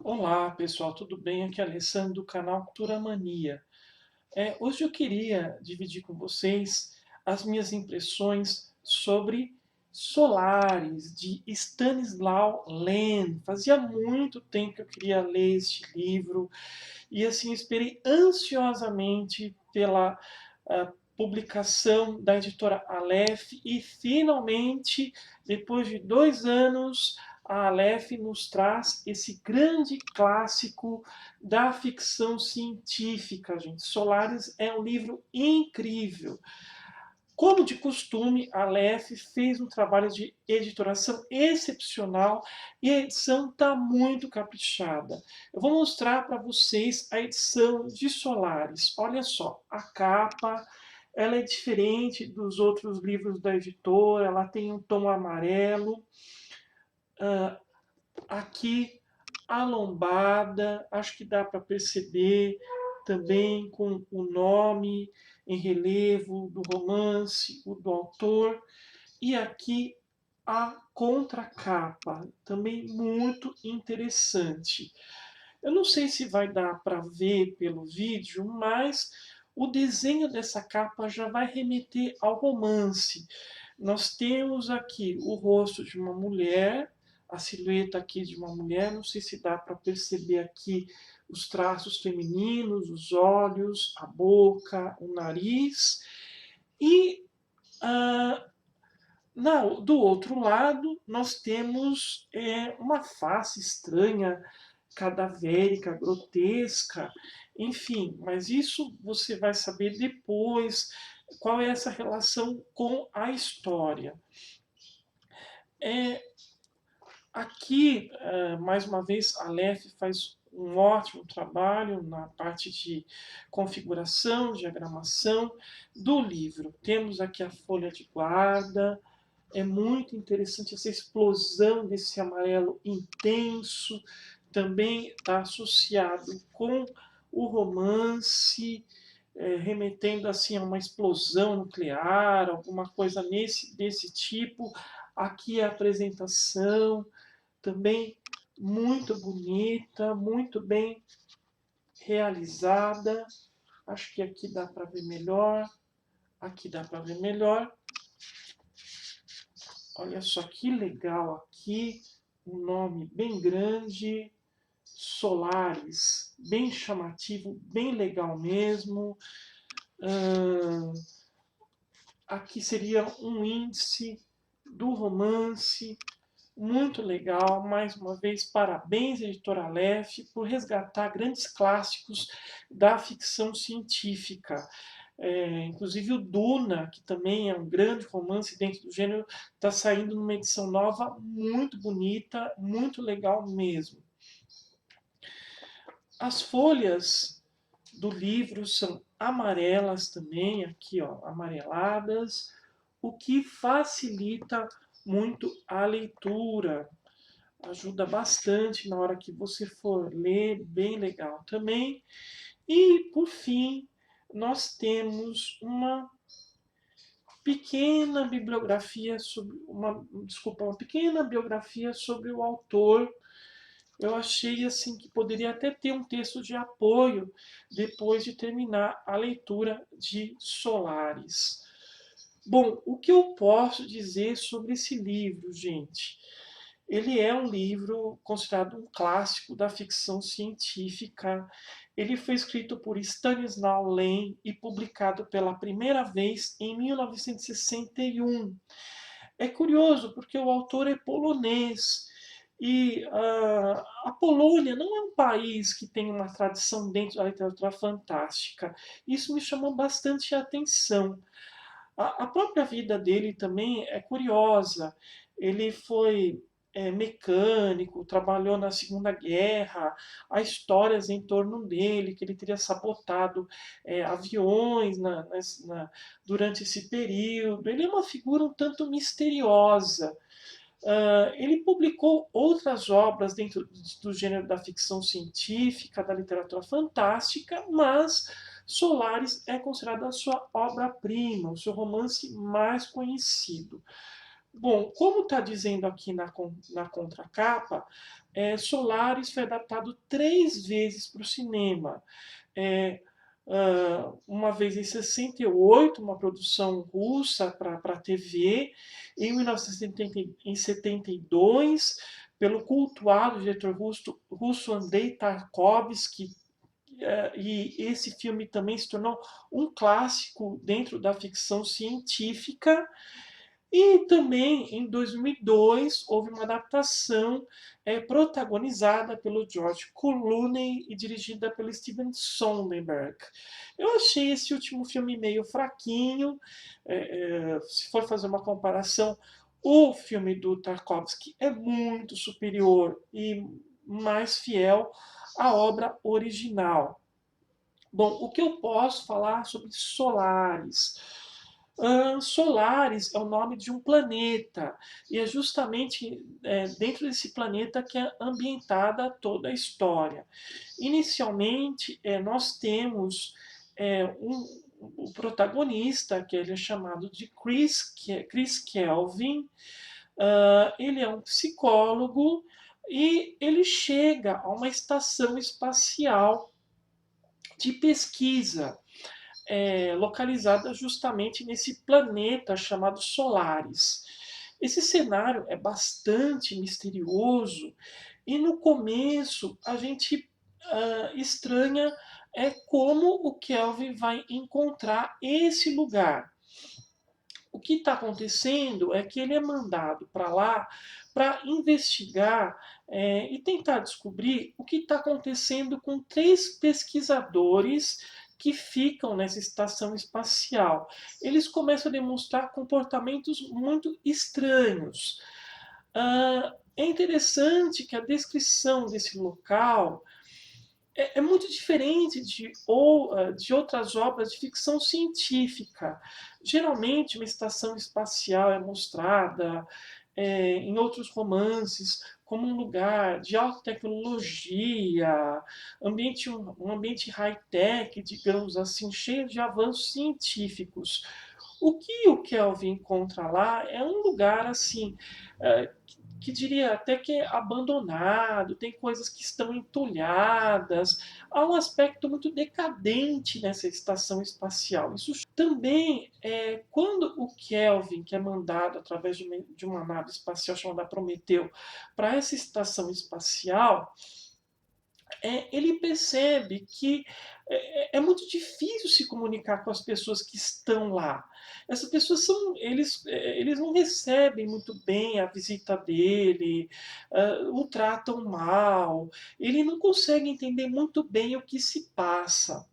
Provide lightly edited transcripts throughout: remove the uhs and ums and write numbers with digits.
Olá pessoal, tudo bem? Aqui é Alessandro do canal Cultura Mania. Hoje eu queria dividir com vocês as minhas impressões sobre Solaris, de Stanislaw Lem. Fazia muito tempo que eu queria ler este livro e assim esperei ansiosamente pela publicação da editora Aleph e finalmente, depois de 2 anos, a Aleph nos traz esse grande clássico da ficção científica, gente. Solaris é um livro incrível. Como de costume, a Aleph fez um trabalho de editoração excepcional e a edição está muito caprichada. Eu vou mostrar para vocês a edição de Solaris. Olha só, a capa, ela é diferente dos outros livros da editora, ela tem um tom amarelo. Aqui a lombada, acho que dá para perceber também com o nome em relevo do romance, o do autor. E aqui a contracapa, também muito interessante. Eu não sei se vai dar para ver pelo vídeo, mas o desenho dessa capa já vai remeter ao romance. Nós temos aqui o rosto de uma mulher, a silhueta aqui de uma mulher, não sei se dá para perceber aqui os traços femininos, os olhos, a boca, o nariz. E ah, do outro lado, nós temos uma face estranha, cadavérica, grotesca, enfim, mas isso você vai saber depois qual é essa relação com a história. É, Aqui, mais uma vez, a Aleph faz um ótimo trabalho na parte de configuração, diagramação do livro. Temos aqui a folha de guarda, é muito interessante essa explosão desse amarelo intenso, também está associado com o romance, remetendo assim a uma explosão nuclear, alguma coisa desse tipo. Aqui a apresentação, também muito bonita, muito bem realizada. Acho que aqui dá para ver melhor, aqui dá para ver melhor. Olha só que legal aqui, um nome bem grande, Solaris, bem chamativo, bem legal mesmo. Aqui seria um índice do romance, muito legal. Mais uma vez, parabéns, editora Aleph, por resgatar grandes clássicos da ficção científica. Inclusive o Duna, que também é um grande romance dentro do gênero, está saindo numa edição nova muito bonita, muito legal mesmo. As folhas do livro são amarelas também, aqui ó, amareladas, o que facilita muito a leitura, ajuda bastante na hora que você for ler, bem legal também. E por fim, nós temos uma pequena biografia sobre o autor. Eu achei assim que poderia até ter um texto de apoio depois de terminar a leitura de Solaris. Bom, o que eu posso dizer sobre esse livro, gente? Ele é um livro considerado um clássico da ficção científica. Ele foi escrito por Stanislaw Lem e publicado pela primeira vez em 1961. É curioso porque o autor é polonês e a Polônia não é um país que tem uma tradição dentro da literatura fantástica. Isso me chamou bastante a atenção. A própria vida dele também é curiosa. Ele foi mecânico, trabalhou na Segunda Guerra, há histórias em torno dele, que ele teria sabotado aviões durante esse período. Ele é uma figura um tanto misteriosa. Ele publicou outras obras dentro do gênero da ficção científica, da literatura fantástica, mas Solaris é considerada a sua obra-prima, o seu romance mais conhecido. Bom, como está dizendo aqui na contracapa, Solaris foi adaptado 3 vezes para o cinema. É, uma vez em 68, uma produção russa para a TV, em 1972, pelo cultuado diretor russo Andrei Tarkovsky, e esse filme também se tornou um clássico dentro da ficção científica. E também em 2002 houve uma adaptação protagonizada pelo George Clooney e dirigida pelo Steven Soderbergh. Eu achei esse último filme meio fraquinho. Se for fazer uma comparação, o filme do Tarkovsky é muito superior e mais fiel à obra original. Bom, o que eu posso falar sobre Solaris? Solaris é o nome de um planeta, e é justamente dentro desse planeta que é ambientada toda a história. Inicialmente, nós temos o protagonista, que ele é chamado de Chris Kelvin. Ele é um psicólogo e ele chega a uma estação espacial de pesquisa localizada justamente nesse planeta chamado Solaris. Esse cenário é bastante misterioso e no começo a gente estranha como o Kelvin vai encontrar esse lugar. O que está acontecendo é que ele é mandado para lá para investigar e tentar descobrir o que está acontecendo com 3 pesquisadores que ficam nessa estação espacial. Eles começam a demonstrar comportamentos muito estranhos. É interessante que a descrição desse local é muito diferente de outras obras de ficção científica. Geralmente, uma estação espacial é mostrada em outros romances como um lugar de alta tecnologia, um ambiente high-tech, digamos assim, cheio de avanços científicos. O que o Kelvin encontra lá é um lugar assim que diria até que é abandonado, tem coisas que estão entulhadas, há um aspecto muito decadente nessa estação espacial. Isso também, quando o Kelvin, que é mandado através de uma nave espacial chamada Prometeu, para essa estação espacial, ele percebe que é muito difícil se comunicar com as pessoas que estão lá. Essas pessoas eles não recebem muito bem a visita dele, o tratam mal, ele não consegue entender muito bem o que se passa.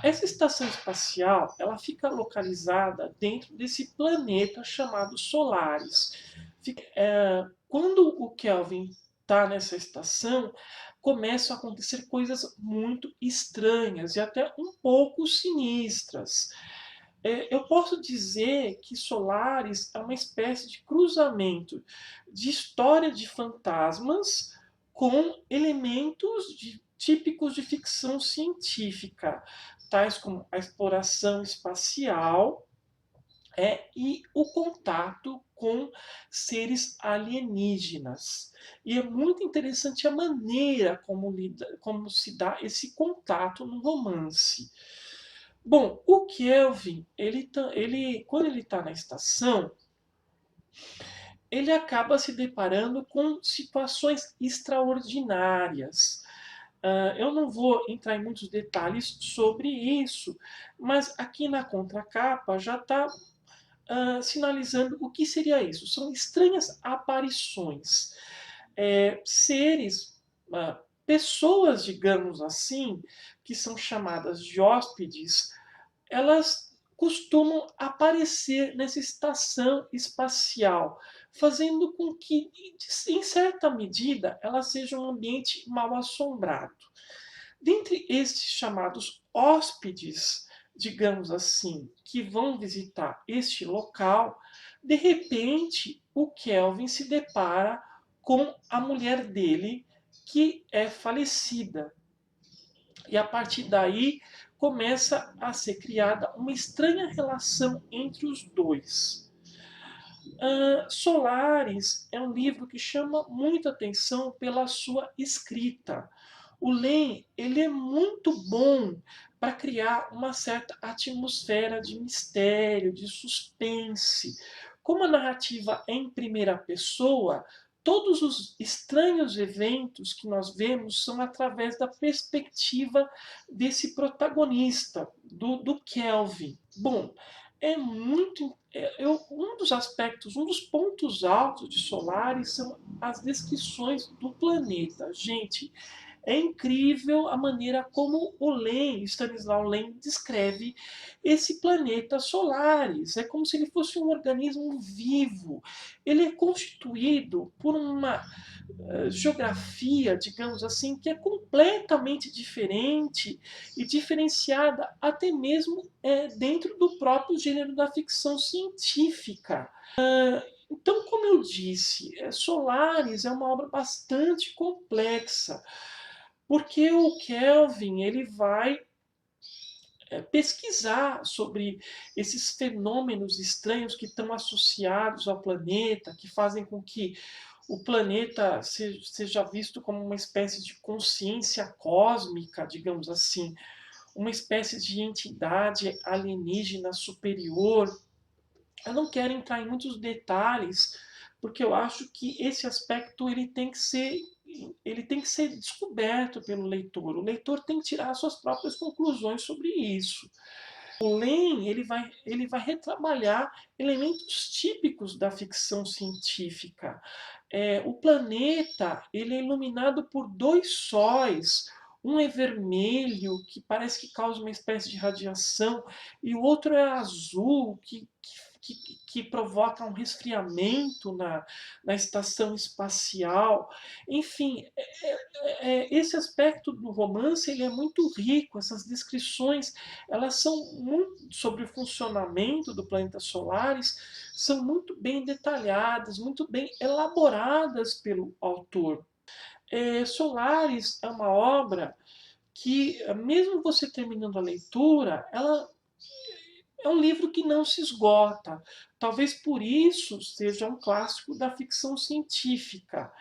Essa estação espacial ela fica localizada dentro desse planeta chamado Solaris. Quando o Kelvin está nessa estação, começam a acontecer coisas muito estranhas e até um pouco sinistras. Eu posso dizer que Solaris é uma espécie de cruzamento de história de fantasmas com elementos típicos de ficção científica, tais como a exploração espacial e o contato com seres alienígenas. E é muito interessante a maneira como se dá esse contato no romance. Bom, o Kelvin, quando ele está na estação, ele acaba se deparando com situações extraordinárias. Eu não vou entrar em muitos detalhes sobre isso, mas aqui na contracapa já está sinalizando o que seria isso. São estranhas aparições. Seres, pessoas, digamos assim, que são chamadas de hóspedes, elas costumam aparecer nessa estação espacial, fazendo com que, em certa medida, ela seja um ambiente mal assombrado. Dentre estes chamados hóspedes, digamos assim, que vão visitar este local, de repente o Kelvin se depara com a mulher dele que é falecida. E a partir daí começa a ser criada uma estranha relação entre os dois. Solaris é um livro que chama muita atenção pela sua escrita. O Len, ele é muito bom para criar uma certa atmosfera de mistério, de suspense. Como a narrativa é em primeira pessoa, todos os estranhos eventos que nós vemos são através da perspectiva desse protagonista, do Kelvin. Bom, é muito. Um dos aspectos, um dos pontos altos de Solaris são as descrições do planeta. Gente, é incrível a maneira como o Stanislau Lem, descreve esse planeta Solaris. É como se ele fosse um organismo vivo. Ele é constituído por uma geografia, digamos assim, que é completamente diferente e diferenciada até mesmo dentro do próprio gênero da ficção científica. Então, como eu disse, Solaris é uma obra bastante complexa, porque o Kelvin ele vai pesquisar sobre esses fenômenos estranhos que estão associados ao planeta, que fazem com que o planeta seja visto como uma espécie de consciência cósmica, digamos assim, uma espécie de entidade alienígena superior. Eu não quero entrar em muitos detalhes, porque eu acho que esse aspecto ele tem que ser descoberto pelo leitor. O leitor tem que tirar suas próprias conclusões sobre isso. O Len ele vai retrabalhar elementos típicos da ficção científica. O planeta ele é iluminado por dois sóis. Um é vermelho, que parece que causa uma espécie de radiação, e o outro é azul, que provoca um resfriamento na estação espacial. Enfim, esse aspecto do romance ele é muito rico, essas descrições elas são muito sobre o funcionamento do planeta Solaris, são muito bem detalhadas, muito bem elaboradas pelo autor. Solaris é uma obra que, mesmo você terminando a leitura, ela é um livro que não se esgota. Talvez por isso seja um clássico da ficção científica.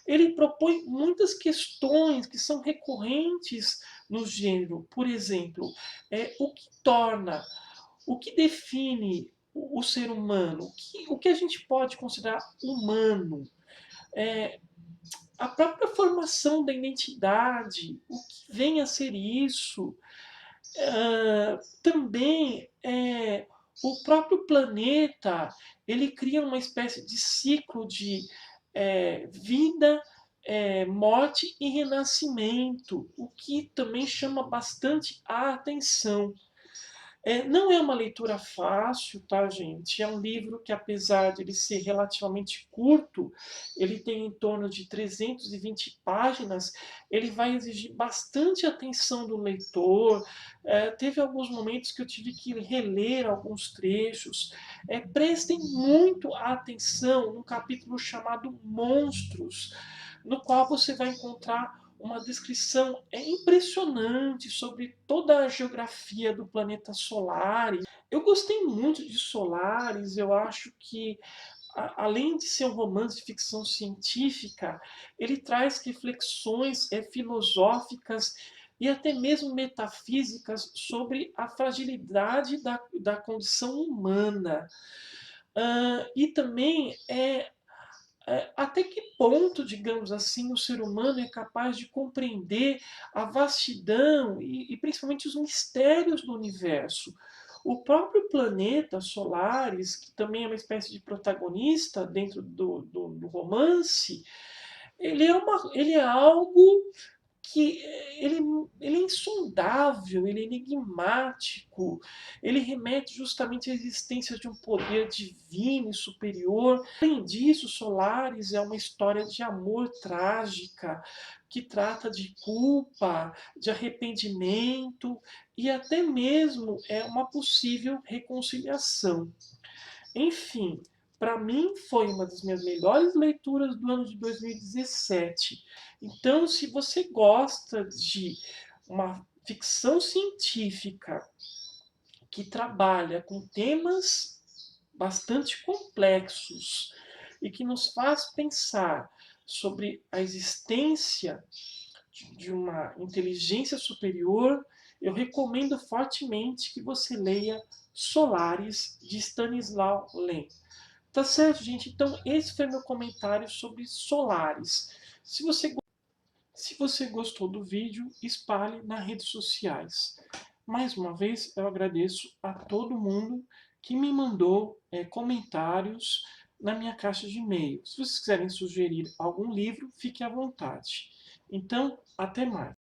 Ele propõe muitas questões que são recorrentes no gênero. Por exemplo, o que torna, o que define o ser humano, o que a gente pode considerar humano, a própria formação da identidade, o que vem a ser isso, também o próprio planeta ele cria uma espécie de ciclo de vida, morte e renascimento, o que também chama bastante a atenção. Não é uma leitura fácil, tá, gente? É um livro que, apesar de ele ser relativamente curto, ele tem em torno de 320 páginas, ele vai exigir bastante atenção do leitor. Teve alguns momentos que eu tive que reler alguns trechos. Prestem muito atenção no capítulo chamado Monstros, no qual você vai encontrar uma descrição impressionante sobre toda a geografia do planeta Solaris. Eu gostei muito de Solaris, eu acho que além de ser um romance de ficção científica, ele traz reflexões filosóficas e até mesmo metafísicas sobre a fragilidade da condição humana. E também até que ponto, digamos assim, o ser humano é capaz de compreender a vastidão e principalmente os mistérios do universo. O próprio planeta Solaris, que também é uma espécie de protagonista dentro do romance, ele é algo que ele é insondável, ele é enigmático, ele remete justamente à existência de um poder divino e superior. Além disso, Solaris é uma história de amor trágica, que trata de culpa, de arrependimento e até mesmo uma possível reconciliação. Enfim, para mim foi uma das minhas melhores leituras do ano de 2017. Então, se você gosta de uma ficção científica que trabalha com temas bastante complexos e que nos faz pensar sobre a existência de uma inteligência superior, eu recomendo fortemente que você leia Solaris, de Stanislaw Lem. Tá certo, gente? Então, esse foi meu comentário sobre Solaris. Se você gostou do vídeo, espalhe nas redes sociais. Mais uma vez, eu agradeço a todo mundo que me mandou comentários na minha caixa de e-mail. Se vocês quiserem sugerir algum livro, fique à vontade. Então, até mais.